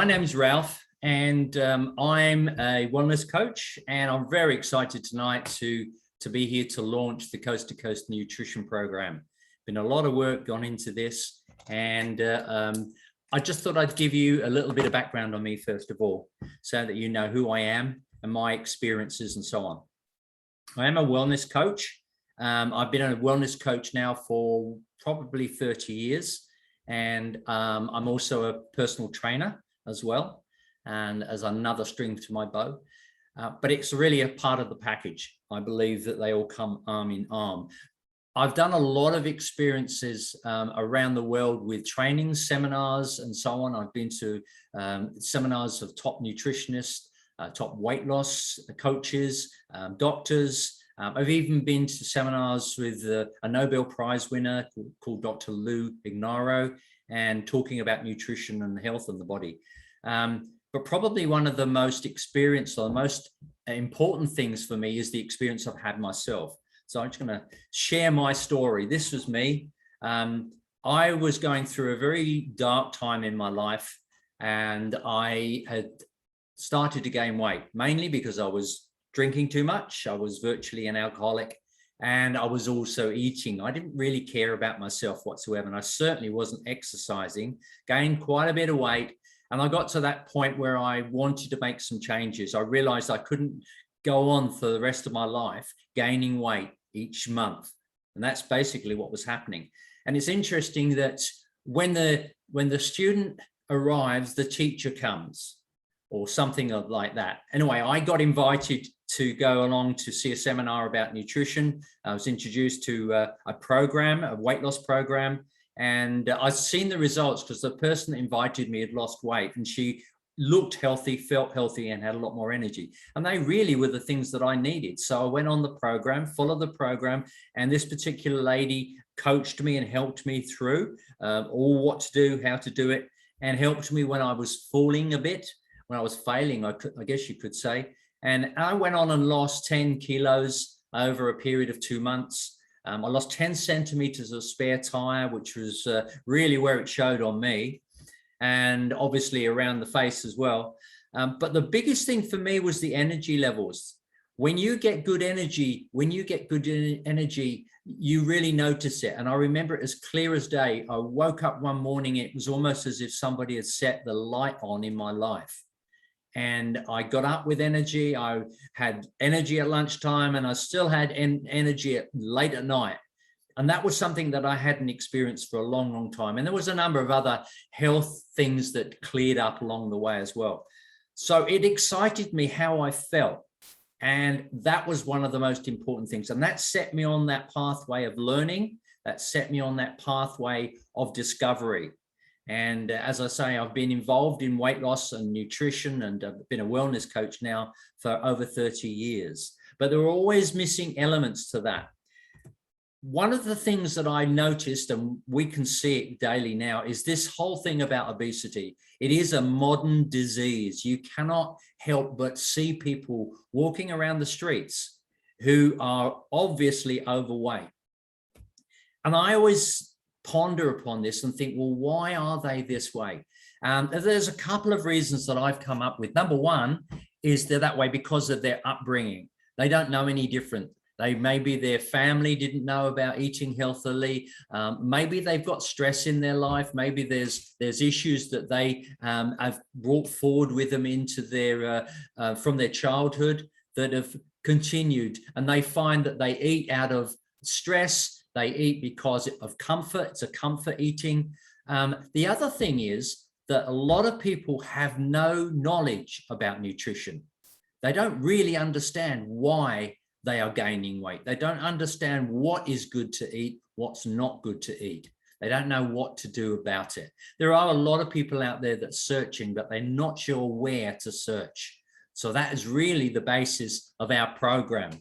My name's Ralph, and I'm a wellness coach, and I'm very excited tonight to be here to launch the Coast to Coast Nutrition Program. Been a lot of work gone into this, and I just thought I'd give you a little bit of background on me first of all, so that you know who I am and my experiences and so on. I am a wellness coach. I've been a wellness coach now for probably 30 years, and I'm also a personal trainer as well, and as another string to my bow. But it's really a part of the package. I believe that they all come arm in arm. I've done a lot of experiences around the world with trainings, seminars, and so on. I've been to seminars of top nutritionists, top weight loss coaches, doctors. I've even been to seminars with a Nobel Prize winner called Dr. Lou Ignarro, and talking about nutrition and health and the body. But probably one of the most experienced or the most important things for me is the experience I've had myself. So I'm just going to share my story. This was me. I was going through a very dark time in my life, and I had started to gain weight, mainly because I was drinking too much. I was virtually an alcoholic, and I was also eating. I didn't really care about myself whatsoever, and I certainly wasn't exercising. Gained quite a bit of weight, and I got to that point where I wanted to make some changes. I realized I couldn't go on for the rest of my life gaining weight each month, and that's basically what was happening. And it's interesting that when the student arrives, the teacher comes, or something like that. Anyway, I got invited to go along to see a seminar about nutrition. I was introduced to a program, a weight loss program, and I've seen the results because the person that invited me had lost weight, and she looked healthy, felt healthy, and had a lot more energy. And they really were the things that I needed. So I went on the program, followed the program, and this particular lady coached me and helped me through all what to do, how to do it, and helped me when I was falling a bit, when I was failing, I guess you could say. And I went on and lost 10 kilos over a period of 2 months. I lost 10 centimeters of spare tire, which was really where it showed on me, and obviously around the face as well. But the biggest thing for me was the energy levels. When you get good energy, you really notice it. And I remember it as clear as day. I woke up one morning, it was almost as if somebody had set the light on in my life. And I got up with energy. I had energy at lunchtime, and I still had energy late at night. And that was something that I hadn't experienced for a long, long time. And there was a number of other health things that cleared up along the way as well. So it excited me how I felt. And that was one of the most important things. And that set me on that pathway of learning. That set me on that pathway of discovery. And as I say, I've been involved in weight loss and nutrition, and I've been a wellness coach now for over 30 years. But there are always missing elements to that. One of the things that I noticed, and we can see it daily now, is this whole thing about obesity. It is a modern disease. You cannot help but see people walking around the streets who are obviously overweight. And I always ponder upon this and think, well, why are they this way? There's a couple of reasons that I've come up with. Number one is they're that way because of their upbringing. They don't know any different. Maybe their family didn't know about eating healthily. Maybe they've got stress in their life. Maybe there's issues that they have brought forward with them into their from their childhood that have continued, and they find that they eat out of stress. They eat because of comfort. It's a comfort eating. The other thing is that a lot of people have no knowledge about nutrition. They don't really understand why they are gaining weight. They don't understand what is good to eat, what's not good to eat. They don't know what to do about it. There are a lot of people out there that's searching, but they're not sure where to search. So that is really the basis of our program.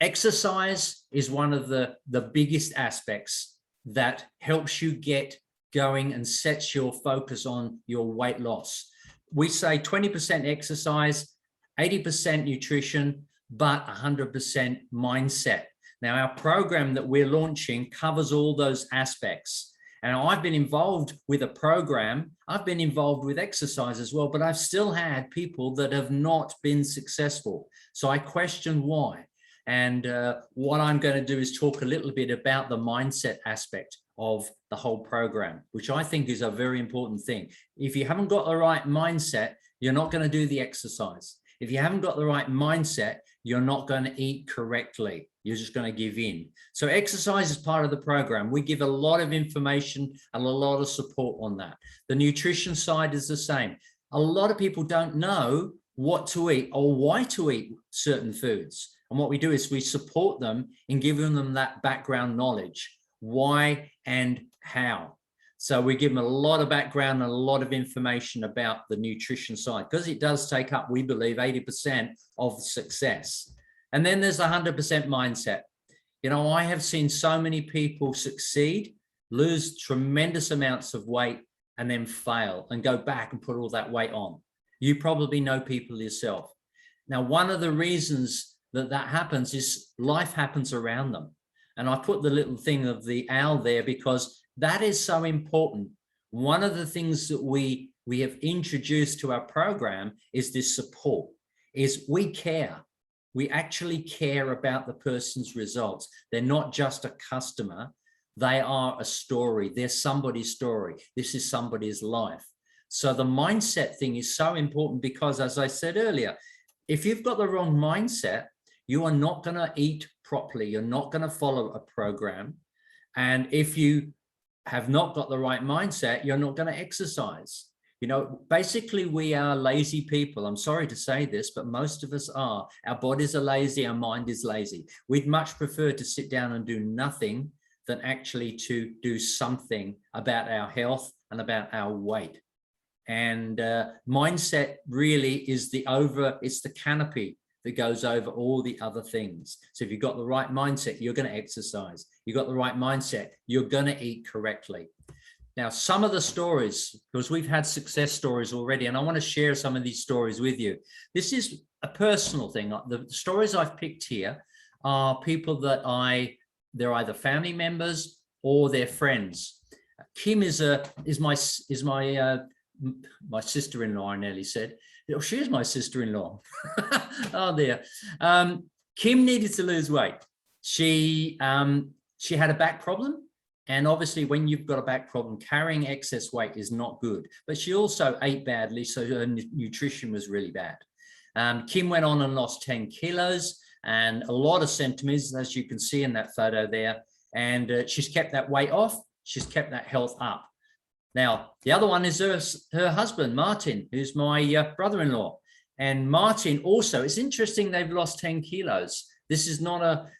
Exercise is one of the biggest aspects that helps you get going and sets your focus on your weight loss. We say 20% exercise, 80% nutrition, but 100% mindset. Now, our program that we're launching covers all those aspects. And I've been involved with a program. I've been involved with exercise as well, but I've still had people that have not been successful. So I question why. And what I'm going to do is talk a little bit about the mindset aspect of the whole program, which I think is a very important thing. If you haven't got the right mindset, you're not going to do the exercise. If you haven't got the right mindset, you're not going to eat correctly. You're just going to give in. So exercise is part of the program. We give a lot of information and a lot of support on that. The nutrition side is the same. A lot of people don't know what to eat or why to eat certain foods. And what we do is we support them in giving them that background knowledge, why and how. So we give them a lot of background and a lot of information about the nutrition side, because it does take up, we believe, 80% of success. And then there's the 100% mindset. You know, I have seen so many people succeed, lose tremendous amounts of weight, and then fail and go back and put all that weight on. You probably know people yourself. Now, one of the reasons that that happens is life happens around them. And I put the little thing of the owl there because that is so important. One of the things that we have introduced to our program is this support, is we care. We actually care about the person's results. They're not just a customer. They are a story. They're somebody's story. This is somebody's life. So the mindset thing is so important because, as I said earlier, if you've got the wrong mindset, you are not going to eat properly. You're not going to follow a program. And if you have not got the right mindset, you're not going to exercise. You know, basically, we are lazy people. I'm sorry to say this, but most of us are. Our bodies are lazy. Our mind is lazy. We'd much prefer to sit down and do nothing than actually to do something about our health and about our weight. And mindset really is it's the canopy that goes over all the other things. So if you've got the right mindset, you're going to exercise. You've got the right mindset, you're going to eat correctly. Now, some of the stories, because we've had success stories already, and I want to share some of these stories with you. This is a personal thing. The stories I've picked here are people that they're either family members or they're friends. Kim is my sister-in-law, I nearly said. Oh, she's my sister-in-law. Oh, dear. Kim needed to lose weight. She had a back problem. And obviously, when you've got a back problem, carrying excess weight is not good. But she also ate badly, so her nutrition was really bad. Kim went on and lost 10 kilos and a lot of centimeters, as you can see in that photo there. And she's kept that weight off. She's kept that health up. Now, the other one is her husband, Martin, who's my brother-in-law. And Martin also, it's interesting, they've lost 10 kilos. This is not a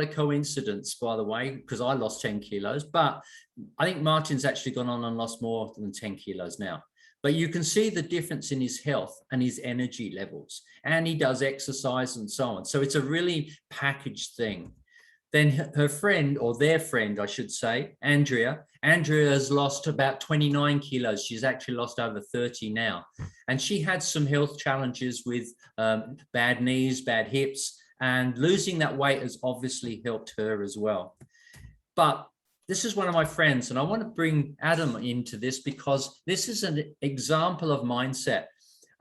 coincidence, by the way, because I lost 10 kilos, but I think Martin's actually gone on and lost more than 10 kilos now. But you can see the difference in his health and his energy levels, and he does exercise and so on. So it's a really packaged thing. Then her friend, or their friend, I should say, Andrea has lost about 29 kilos. She's actually lost over 30 now. And she had some health challenges with bad knees, bad hips, and losing that weight has obviously helped her as well. But this is one of my friends, and I want to bring Adam into this because this is an example of mindset.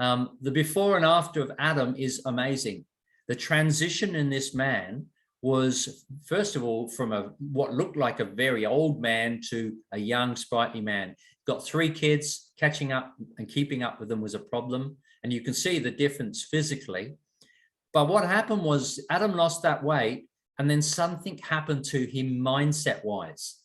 The before and after of Adam is amazing. The transition in this man was, first of all, from what looked like a very old man to a young, sprightly man. Got 3 kids. Catching up and keeping up with them was a problem. And you can see the difference physically. But what happened was Adam lost that weight, and then something happened to him mindset-wise.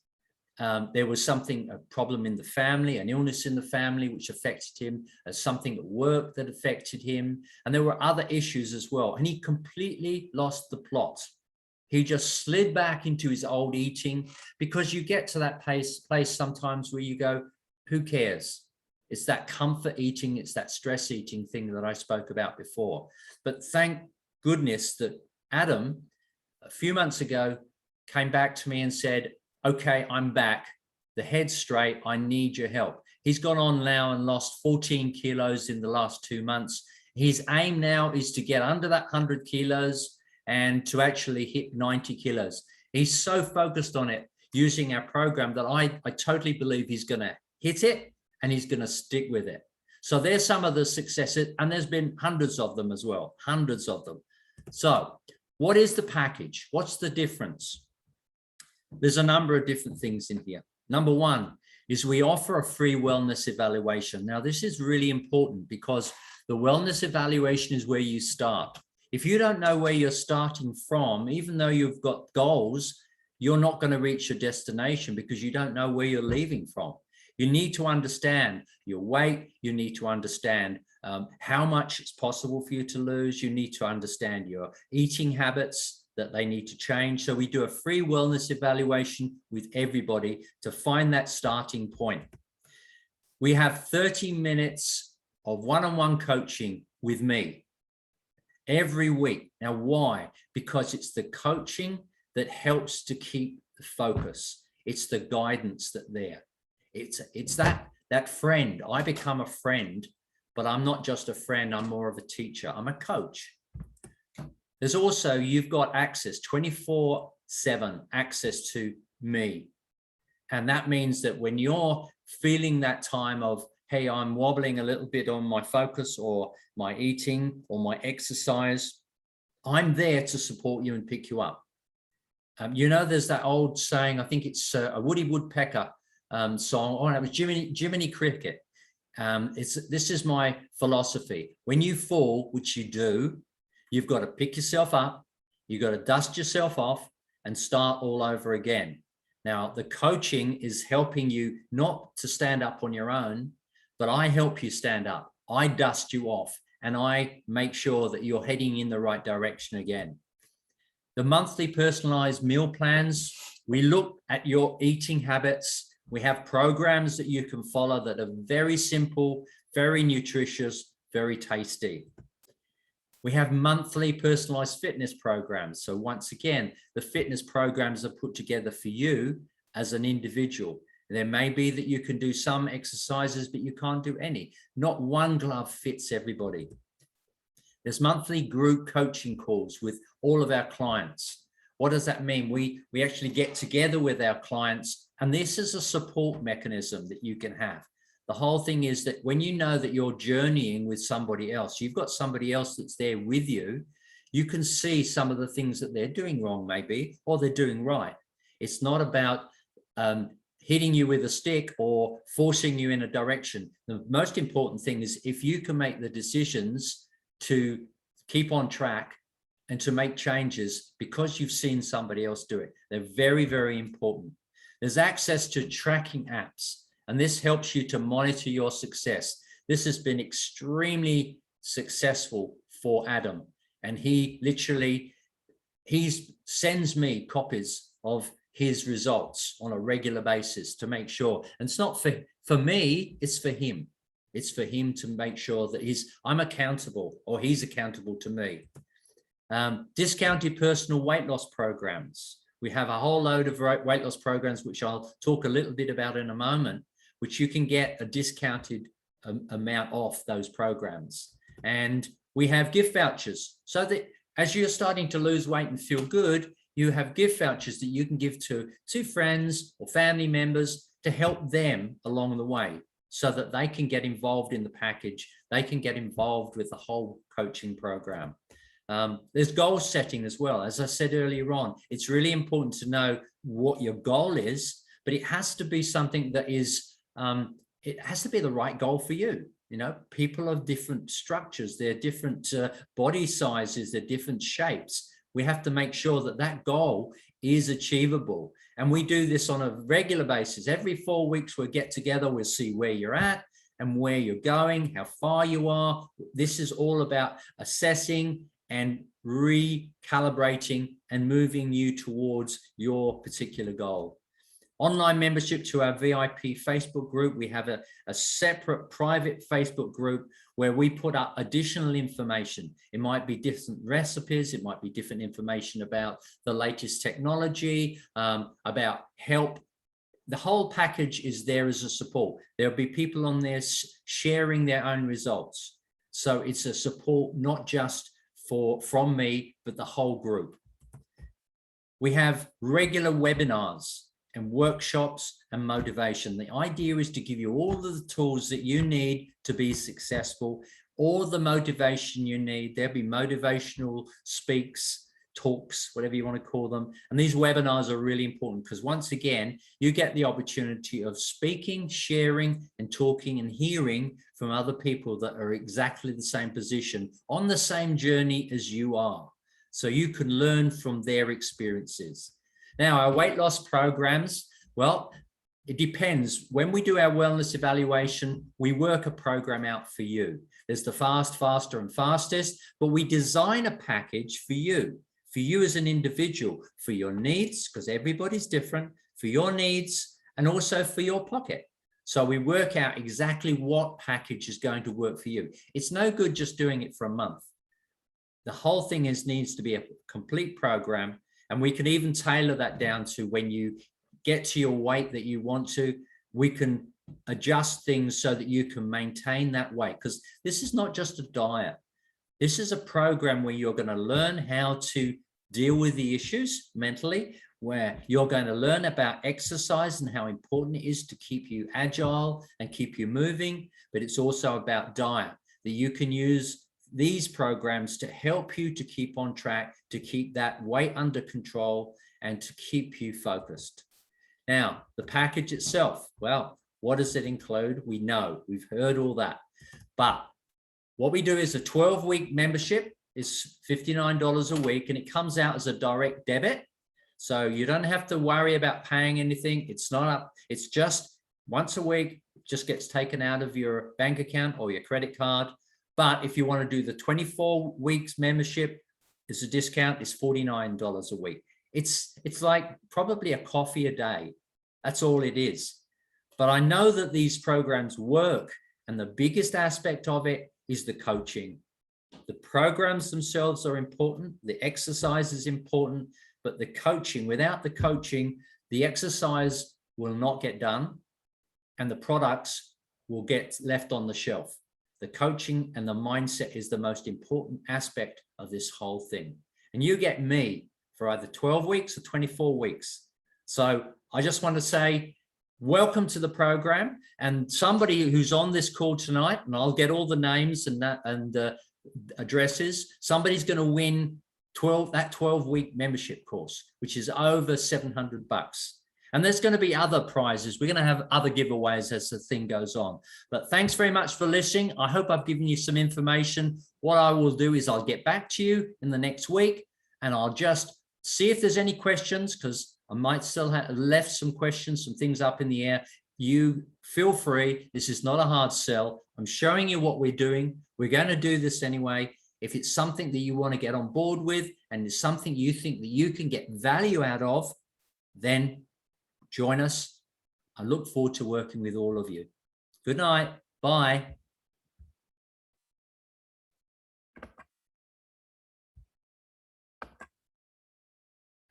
There was a problem in the family, an illness in the family, which affected him, something at work that affected him. And there were other issues as well. And he completely lost the plot. He just slid back into his old eating, because you get to that place sometimes where you go, who cares? It's that comfort eating, it's that stress eating thing that I spoke about before. But thank goodness that Adam, a few months ago, came back to me and said, okay, I'm back. The head's straight. I need your help. He's gone on now and lost 14 kilos in the last 2 months. His aim now is to get under that 100 kilos and to actually hit 90 kilos. He's so focused on it. using our program that I totally believe he's going to hit it and he's going to stick with it. So there's some of the successes, and there's been hundreds of them as well, hundreds of them. So what is the package? What's the difference? There's a number of different things in here. Number one is we offer a free wellness evaluation. Now, this is really important because the wellness evaluation is where you start. If you don't know where you're starting from, even though you've got goals, you're not going to reach your destination because you don't know where you're leaving from. You need to understand your weight. You need to understand how much it's possible for you to lose. You need to understand your eating habits, that they need to change. So we do a free wellness evaluation with everybody to find that starting point. We have 30 minutes of one-on-one coaching with me every week. Now, why? Because it's the coaching that helps to keep the focus. It's the guidance that there. It's that friend. I become a friend, but I'm not just a friend. I'm more of a teacher. I'm a coach. There's also, you've got access, 24/7 access to me. And that means that when you're feeling that time of, hey, I'm wobbling a little bit on my focus or my eating or my exercise, I'm there to support you and pick you up. There's that old saying, I think it's a Woody Woodpecker song. Oh, it was Jiminy Cricket. This is my philosophy. When you fall, which you do, you've got to pick yourself up, you've got to dust yourself off and start all over again. Now, the coaching is helping you not to stand up on your own, but I help you stand up. I dust you off and I make sure that you're heading in the right direction again. The monthly personalized meal plans, we look at your eating habits. We have programs that you can follow that are very simple, very nutritious, very tasty. We have monthly personalized fitness programs. So once again, the fitness programs are put together for you as an individual. There may be that you can do some exercises, but you can't do any. Not one glove fits everybody. There's monthly group coaching calls with all of our clients. What does that mean? We actually get together with our clients, and this is a support mechanism that you can have. The whole thing is that when you know that you're journeying with somebody else, you've got somebody else that's there with you, you can see some of the things that they're doing wrong maybe, or they're doing right. It's not about hitting you with a stick or forcing you in a direction. The most important thing is if you can make the decisions to keep on track and to make changes because you've seen somebody else do it. They're very, very important. There's access to tracking apps, and this helps you to monitor your success. This has been extremely successful for Adam, and he sends me copies of his results on a regular basis to make sure. And it's not for me, it's for him. It's for him to make sure that I'm accountable, or he's accountable to me. Discounted personal weight loss programs. We have a whole load of weight loss programs, which I'll talk a little bit about in a moment, which you can get a discounted amount off those programs. And we have gift vouchers so that as you're starting to lose weight and feel good, you have gift vouchers that you can give to friends or family members to help them along the way so that they can get involved in the package. They can get involved with the whole coaching program. There's goal setting as well. As I said earlier on, it's really important to know what your goal is, but it has to be something that is, it has to be the right goal for you. People have different structures, they're different body sizes, they're different shapes. We have to make sure that that goal is achievable. And we do this on a regular basis. Every 4 weeks, we'll get together, we'll see where you're at and where you're going, how far you are. This is all about assessing and recalibrating and moving you towards your particular goal. Online membership to our VIP Facebook group. We have a separate private Facebook group where we put up additional information. It might be different recipes. It might be different information about the latest technology, about help. The whole package is there as a support. There'll be people on there sharing their own results. So it's a support not just from me, but the whole group. We have regular webinars. and workshops and motivation. The idea is to give you all of the tools that you need to be successful, all the motivation you need. There'll be motivational speaks, talks, whatever you want to call them. And these webinars are really important because once again, you get the opportunity of speaking, sharing, and talking and hearing from other people that are exactly the same position on the same journey as you are. So you can learn from their experiences. Now, our weight loss programs, well, it depends. When we do our wellness evaluation, we work a program out for you. There's the fast, faster, and fastest, but we design a package for you as an individual, for your needs, because everybody's different, for your needs, and also for your pocket. So we work out exactly what package is going to work for you. It's no good just doing it for a month. The whole thing needs to be a complete program, and we can even tailor that down to when you get to your weight that you want to, we can adjust things so that you can maintain that weight, because this is not just a diet. This is a program where you're going to learn how to deal with the issues mentally, where you're going to learn about exercise and how important it is to keep you agile and keep you moving. But it's also about diet, that you can use these programs to help you to keep on track, to keep that weight under control, and to keep you focused. Now, the package itself, well, what does it include? We know, we've heard all that. But what we do is a 12-week membership is $59 a week, and it comes out as a direct debit. So you don't have to worry about paying anything. It's not up. It's just once a week, it just gets taken out of your bank account or your credit card. But if you want to do the 24 weeks membership, it's a discount, it's $49 a week. It's like probably a coffee a day. That's all it is. But I know that these programs work, and the biggest aspect of it is the coaching. The programs themselves are important. The exercise is important, but the coaching, without the coaching, the exercise will not get done and the products will get left on the shelf. The coaching and the mindset is the most important aspect of this whole thing. And you get me for either 12 weeks or 24 weeks. So I just want to say, welcome to the program. And somebody who's on this call tonight, and I'll get all the names and addresses, somebody's going to win that 12-week membership course, which is over $700. And there's going to be other prizes. We're going to have other giveaways as the thing goes on. But thanks very much for listening. I hope I've given you some information. What I will do is I'll get back to you in the next week, and I'll just see if there's any questions, because I might still have left some questions, some things up in the air. You feel free. This is not a hard sell. I'm showing you what we're doing. We're going to do this anyway. If it's something that you want to get on board with and it's something you think that you can get value out of, then join us. I look forward to working with all of you. Good night. Bye.